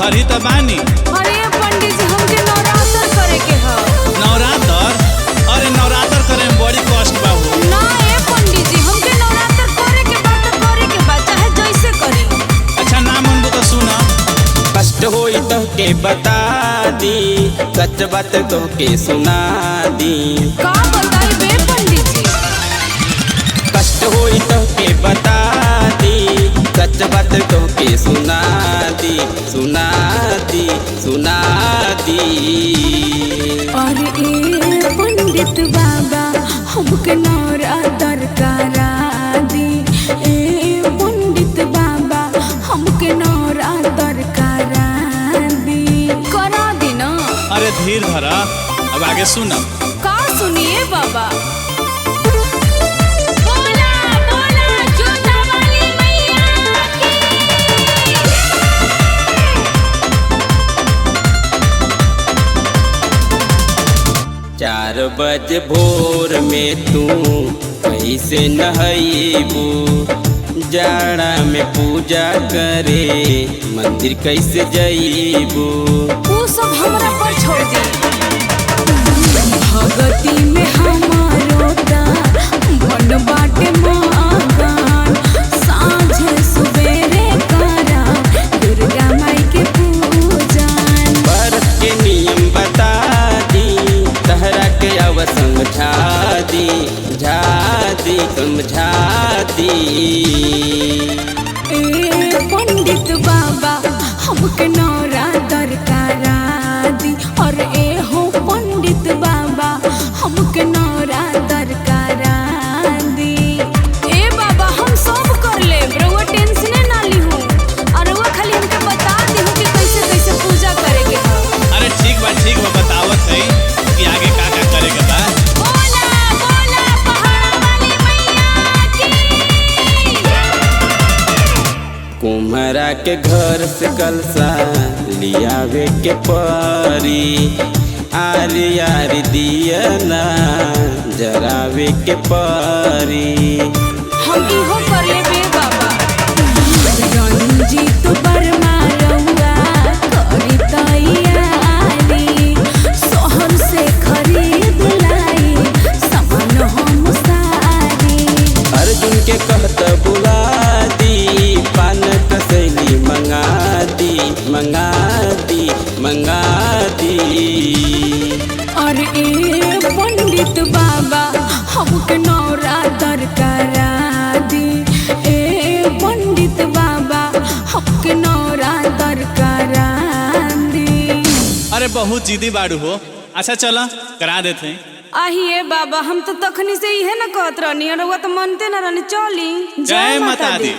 घर ही तो बानी। अरे पंडित जी हमके नवरात्र करे के ह। नवरात्र? अरे नवरात्र करे में बड़ी कष्ट बा हो। ना ए पंडित जी हमके नवरात्र करे के बा त करे के बा चाहे जैसे करी। अच्छा ना मन तो सुना। कष्ट होई तो के बता दी, सच बात तो के सुना दी। का बताई बे पंडित जी? कष्ट होई तो के बता दी, सच बात तो के सुना दी, सुना दी, सुना दी। अरे ए पंडित बाबा हमके नवरात्र करा दी। ए पंडित बाबा हमके नवरात्र करा दी ना। अरे धीर धरा, अब आगे सुना। का सुनिए बाबा? बोला बोला जोता वाली मैया की। 4 बजे भोर में तू कैसे नहाइबू, जाड़ा में पूजा करे मंदिर कैसे जाइबू। वो सब हमरा पर छोड़ दी। भगती में हमारो ता बन बाटे मगन, सांझे सुबेरे करा दुर्गा माई के पूजन। व्रत के नियम बता दी, तहरा के अब समझा दी, झा दी, समझा दी। ए पंडित बाबा हमके नवरात्र करा दी। और ए हो पंडित बाबा हमके नवरात्र करा दी। ए बाबा हम सब कर ले, रउआ टेंशन ना लीहू। और रउआ खाली हमके बता दीहू कि कैसे कैसे पूजा करे के ह। अरे ठीक बा बतावत है कि आगे का करे के बा। बोला बोला पहाड़ा वाली मैया की। कुम्हरा के घर से कलसा लियावे के परी, आरी आरी दिया ना जरावे के परी। हम इहो कर लेबे बाबा। रंजीत बर्मा रउआ करी तैयारी, शहर से खरीद लाई सामान हम सारी। अर्जुन के कहत बुला दी, पान कसैली मंगा दी, मंगा दी, मंगा दी। और ए पंडित बाबा हमके नवरात्र करा दी। ए पंडित बाबा हमके नवरात्र करा दी। अरे बहुत जिद्दी बाड़ू हो। अच्छा चला करा देते हैं। आहिए बाबा हम तो तखनी से इहे न कहत रहनी, और वो तो मनते न रहनी। चली जय माता दी।